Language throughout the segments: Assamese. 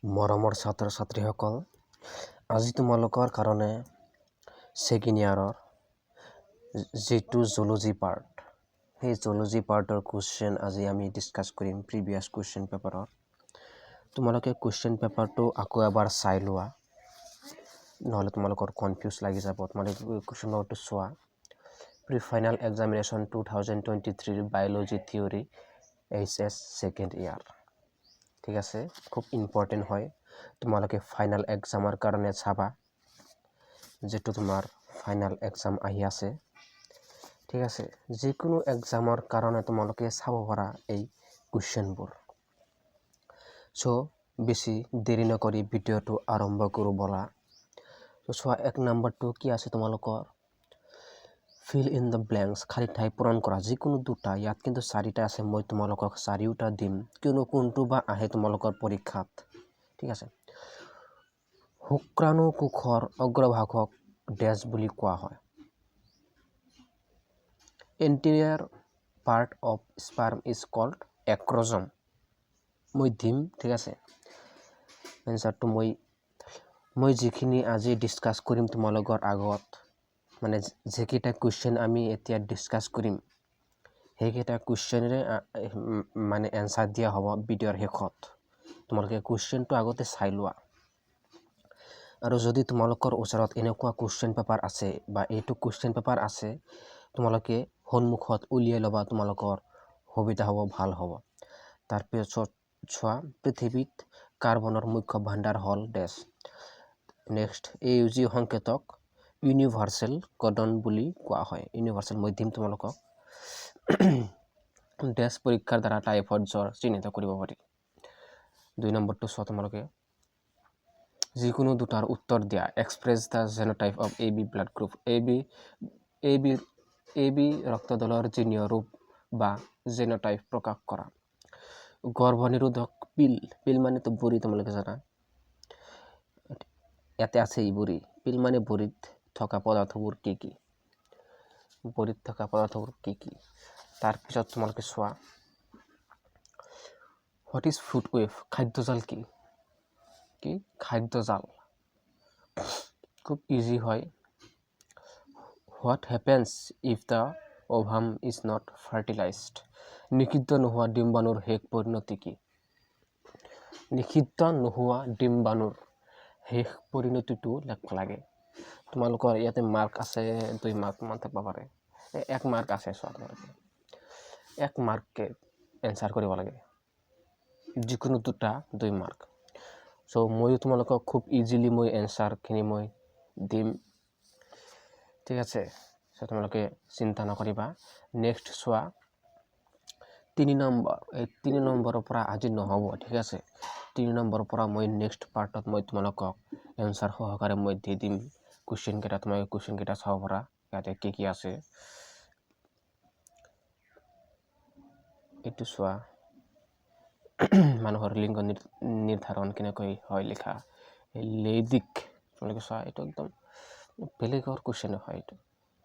মৰমৰ ছাত্ৰ ছাত্ৰীসকল, আজি তোমালোকৰ কাৰণে ছেকেণ্ড ইয়াৰৰ যিটো জুলজি পাৰ্ট, সেই জুলজি পাৰ্টৰ কুৱেশ্যন আজি আমি ডিছকাছ কৰিম প্ৰিভিয়াছ কুৱেশ্যন পেপাৰৰ। তোমালোকে কুৱেশ্যন পেপাৰটো আকৌ এবাৰ চাই লোৱা, নহ'লে তোমালোকৰ কনফিউজ লাগি যাব। তোমালোকে কুৱেশ্যন পেপাৰটো চোৱা। Pre final examination 2023 biology theory HS second year. ঠিক আছে, খুব ইম্পৰ্টেণ্ট হয়। তোমালোকে ফাইনেল এক্সামৰ কাৰণে চাবা, যিটো তোমাৰ ফাইনেল এক্সাম আহি আছে। ঠিক আছে, যিকোনো এক্সামৰ কাৰণে তোমালোকে চাব পাৰা এই কুৱেশ্যনবোৰ। চ' বেছি দেৰি নকৰি ভিডিঅ'টো আৰম্ভ কৰোঁ ব'লা। চোৱা, 1 নম্বৰটো কি আছে তোমালোকৰ? ফিল ইন দ্য ব্লেংকছ, খালী ঠাই পূৰণ কৰা। যিকোনো দুটা, ইয়াত কিন্তু 4টা আছে, মই তোমালোকক 4টা দিম, কিয়নো কোনটো বা আহে তোমালোকৰ পৰীক্ষাত। ঠিক আছে, শুক্ৰাণু কোষৰ অগ্ৰভাগক ডেছ বুলি কোৱা হয়। Anterior part of sperm is called acrosome. মই দিম, ঠিক আছে। এনচাৰটো মই যিখিনি আজি ডিছকাছ কৰিম তোমালোকৰ আগত, মানে যিকেইটা কুৱেশ্যন আমি এতিয়া ডিছকাছ কৰিম, সেইকেইটা কুৱেশ্যনেৰে মানে এনচাৰ দিয়া হ'ব ভিডিঅ'ৰ শেষত। তোমালোকে কুৱেশ্যনটো আগতে চাই লোৱা। আৰু যদি তোমালোকৰ ওচৰত এনেকুৱা কুৱেশ্যন পেপাৰ আছে বা এইটো কুৱেশ্যন পেপাৰ আছে, তোমালোকে সন্মুখত উলিয়াই ল'বা, তোমালোকৰ সুবিধা হ'ব, ভাল হ'ব। তাৰপিছত চোৱা, পৃথিৱীত কাৰ্বনৰ মুখ্য ভাণ্ডাৰ হ'ল ডেছ। নেক্সট, AUG সংকেতক ইউনিভাৰ্চেল কডন বুলি কোৱা হয়। ইউনিভাৰ্চেল মই দিম তোমালোকক। ডেছ পৰীক্ষাৰ দ্বাৰা টাইফইড জ্বৰ চিহ্নিত কৰিব পাৰি। 2 নম্বৰটো চোৱা তোমালোকে, যিকোনো দুটাৰ উত্তৰ দিয়া। Express the genotype of AB blood group. AB ৰক্তদলৰ জিনীয় ৰূপ বা জেনোটাইপ প্ৰকাশ কৰা। গৰ্ভনিৰোধক পিল মানেতো বড়ি, তোমালোকে জানা। ইয়াতে আছে বড়ি। পিল মানে বড়িত থকা পদাৰ্থবোৰ কি কি? বড়িত থকা পদাৰ্থবোৰ কি কি? তাৰপিছত তোমালোকে চোৱা, হোৱাট ইজ ফুড ৱেভ? খাদ্যজাল কি? কি খাদ্যজাল? খুব ইজি হয়। What happens if the ovum is not fertilised? নিষিদ্ধ নোহোৱা ডিম্বাণুৰ শেষ পৰিণতি কি? নিষিদ্ধ নোহোৱা ডিম্বাণুৰ শেষ পৰিণতিটো লিখিব লাগে। তোমালোকৰ ইয়াতে মাৰ্ক আছে 2 মাৰ্ক মান থাকিব পাৰে। 1 মাৰ্ক আছে, চোৱা তোমালোকে 1 মাৰ্ককে এনচাৰ কৰিব লাগে। যিকোনো দুটা 2 মাৰ্ক। চ' ময়ো তোমালোকক খুব ইজিলি মই এনচাৰখিনি মই দিম। ঠিক আছে, চ' তোমালোকে চিন্তা নকৰিবা। নেক্সট চোৱা, 3 নম্বৰ। এই 3 নম্বৰৰ পৰা আজি নহ'ব, ঠিক আছে। 3 নম্বৰৰ পৰা মই নেক্সট পাৰ্টত মই তোমালোকক এনচাৰ সহকাৰে মই দি দিম কুৱেশ্যনকেইটা। তোমালোকে কুৱেশ্যনকেইটা চাব পাৰা, ইয়াতে কি কি আছে। এইটো চোৱা, মানুহৰ লিংগ নিৰ্ধাৰণ কেনেকৈ হয় লিখা। লেডিক, তোমালোকে চোৱা, এইটো একদম বেলেগৰ কুৱেশ্যন হয়। এইটো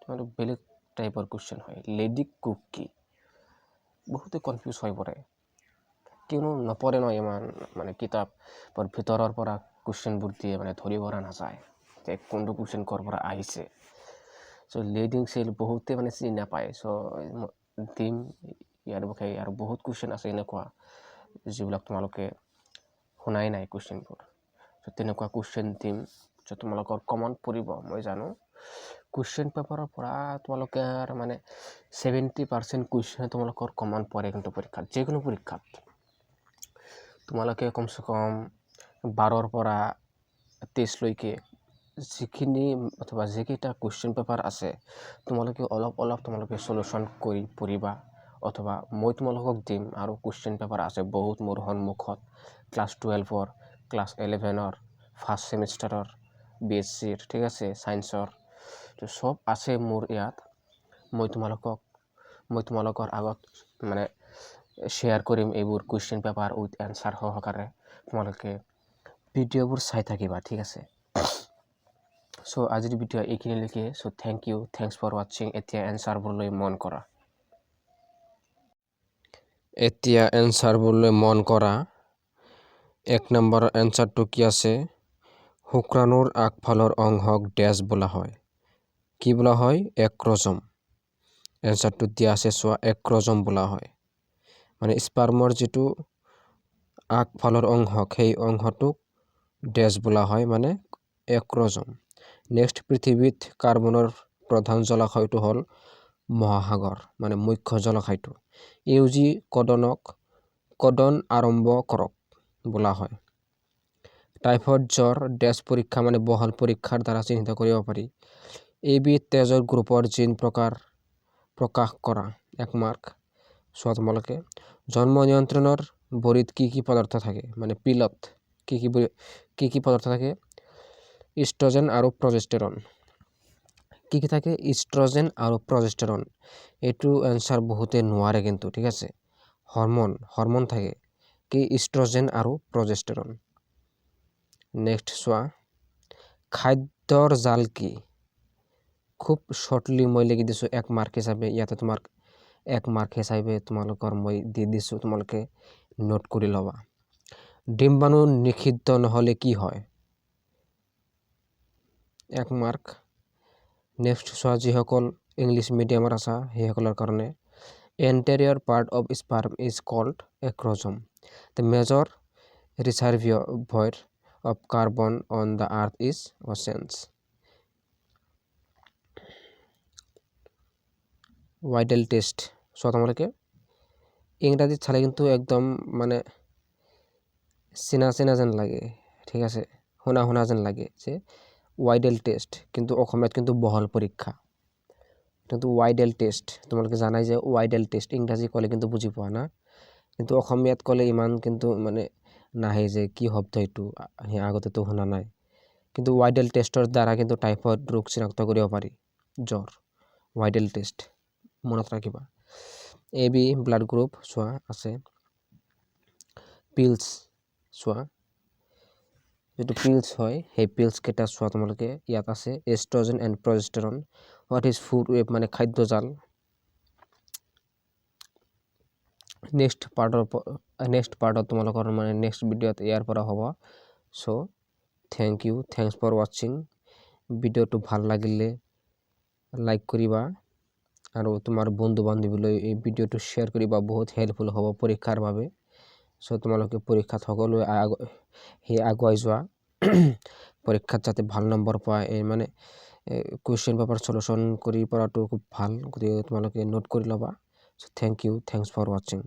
তোমালোক বেলেগ টাইপৰ কুৱেশ্যন হয়। লেডিক কুক কি? বহুতে কনফিউজ হৈ পৰে, কিয়নো নপঢ়ে ন ইমান, মানে কিতাপৰ ভিতৰৰ পৰা কুৱেশ্যনবোৰ দিয়ে, মানে ধৰিব পৰা নাযায় যে কোনটো কুৱেশ্যন ক'ৰ পৰা আহিছে। চ' লিডিং চেল বহুতে মানে চিনি নাপায়। চ' দিম ইয়াৰ বিষয়ে। আৰু বহুত কুৱেশ্যন আছে এনেকুৱা যিবিলাক তোমালোকে শুনাই নাই কুৱেশ্যনবোৰ। চ' তেনেকুৱা কুৱেশ্যন দিম, চ' তোমালোকৰ কমন পৰিব। মই জানো কুৱেশ্যন পেপাৰৰ পৰা তোমালোকে মানে 70% কুৱেশ্যন তোমালোকৰ কমন পৰে, কিন্তু পৰীক্ষাত, যিকোনো পৰীক্ষাত তোমালোকে কমচে কম 12ৰ পৰা 23 লৈকে যিখিনি অথবা যিকেইটা কুৱেশ্যন পেপাৰ আছে, তোমালোকে অলপ তোমালোকে চলিউশ্যন কৰি পঢ়িবা। অথবা মই তোমালোকক দিম আৰু কুৱেশ্যন পেপাৰ আছে বহুত মোৰ সন্মুখত। ক্লাছ 12ৰ, ক্লাছ 11ৰ, ফাৰ্ষ্ট ছেমিষ্টাৰৰ, BSCৰ, ঠিক আছে, ছায়েন্সৰ, চব আছে মোৰ ইয়াত। মই তোমালোকৰ আগত মানে শ্বেয়াৰ কৰিম এইবোৰ কুৱেশ্যন পেপাৰ উইথ এনচাৰ সহকাৰে। তোমালোকে ভিডিঅ'বোৰ চাই থাকিবা, ঠিক আছে। চ' আজিৰ ভিডিঅ' এইখিনিলৈকে। চ' থেংকছ ফৰ ৱাটছিং। এতিয়া এনচাৰবোৰলৈ মন কৰা। 1 নম্বৰ এনচাৰটো কি আছে? শুক্ৰাণুৰ আগফালৰ অংশক ডেছ বোলা হয়। কি বোলা হয়? এক্ৰজম। এনচাৰটো দিয়া আছে চোৱা, এক্ৰজম বোলা হয়। মানে স্পাৰ্মৰ যিটো আগফালৰ অংশক, সেই অংশটোক ডেছ বোলা হয়, মানে এক্ৰজম। নেক্সট, পৃথিৱীত কাৰ্বনৰ প্ৰধান জলাশয়টো হ'ল মহাসাগৰ, মানে মুখ্য জলাশয়টো। ইউজি কদন আৰম্ভ কৰক বোলা হয়। টাইফয়েড জ্বৰ ডেছ পৰীক্ষা, মানে বহল পৰীক্ষাৰ দ্বাৰা চিহ্নিত কৰিব পাৰি। এবিধ তেজৰ গ্ৰুপৰ জিন প্ৰকাশ কৰা 1 মাৰ্ক। চোৱা তোমালোকে, জন্ম নিয়ন্ত্ৰণৰ বড়িত কি কি পদাৰ্থ থাকে? মানে পিলত কি কি পদাৰ্থ থাকে? ইষ্ট্ৰজেন আৰু প্ৰজেষ্টেৰন। কি কি থাকে? ইষ্ট্ৰজেন আৰু প্ৰজেষ্টেৰন। এইটো এনচাৰ বহুতে নোৱাৰে কিন্তু, ঠিক আছে। হৰমন থাকে, কি? ইষ্ট্ৰজেন আৰু প্ৰজেষ্টেৰন। নেক্সট চোৱা, খাদ্যৰ জাল কি? খুব শ্বৰ্টলি মই লিখি দিছোঁ 1 মাৰ্ক হিচাপে। ইয়াতে তোমাক 1 মাৰ্ক হিচাপে তোমালোকৰ মই দি দিছোঁ, তোমালোকে নোট কৰি ল'বা। ডিম্বাণু নিষিদ্ধ নহ'লে কি হয়? 1 মাৰ্ক। নেক্সট চোৱা, যিসকল ইংলিছ মিডিয়ামৰ আছা সেইসকলৰ কাৰণে, anterior part of sperm is called acrosome. The major reservoir of carbon on the earth is oceans. Widal test. চোৱা তোমালোকে, ইংৰাজীত চালে কিন্তু একদম মানে চিনা যেন লাগে, ঠিক আছে, শুনা যেন লাগে যে ওয়াইডেল টেষ্ট, কিন্তু অসমীয়াত কিন্তু বহল পৰীক্ষা। কিন্তু ওয়াইডেল টেষ্ট, তোমালোকে জানাই যে ওয়াইডেল টেষ্ট ইংৰাজী ক'লে কিন্তু বুজি পোৱা না, কিন্তু অসমীয়াত ক'লে ইমান কিন্তু মানে নাহে যে কি শব্দ এইটো, আগতেতো শুনা নাই। কিন্তু ওয়াইডেল টেষ্টৰ দ্বাৰা কিন্তু টাইফয়েড ৰোগ চিনাক্ত কৰিব পাৰি, জ্বৰ। ওয়াইডেল টেষ্ট মনত ৰাখিবা। AB ব্লাড গ্ৰুপ চোৱা আছে। পিলছ চোৱা, যিটো পিলছ হয় সেই পিলছ কেইটা চোৱা তোমালোকে, ইয়াত আছে oestrogen and progesterone. What is food web, মানে খাদ্যজাল। নেক্সট পাৰ্টত তোমালোকৰ মানে নেক্সট ভিডিঅ'ত ইয়াৰ পৰা হ'ব। চ' থেংকছ ফৰ ৱাচিং। ভিডিঅ'টো ভাল লাগিলে লাইক কৰিবা আৰু তোমাৰ বন্ধু বান্ধৱীলৈ এই ভিডিঅ'টো শ্বেয়াৰ কৰিবা, বহুত হেল্পফুল হ'ব পৰীক্ষাৰ বাবে। চ' তোমালোকে পৰীক্ষাত সকলোৱে আগুৱাই যোৱা, পৰীক্ষাত যাতে ভাল নম্বৰ পোৱা, এই মানে কুৱেশ্যন পেপাৰ চলিউশ্যন কৰি পৰাটো খুব ভাল, গতিকে তোমালোকে নোট কৰি ল'বা। চ' থেংকছ ফৰ ৱাচিং।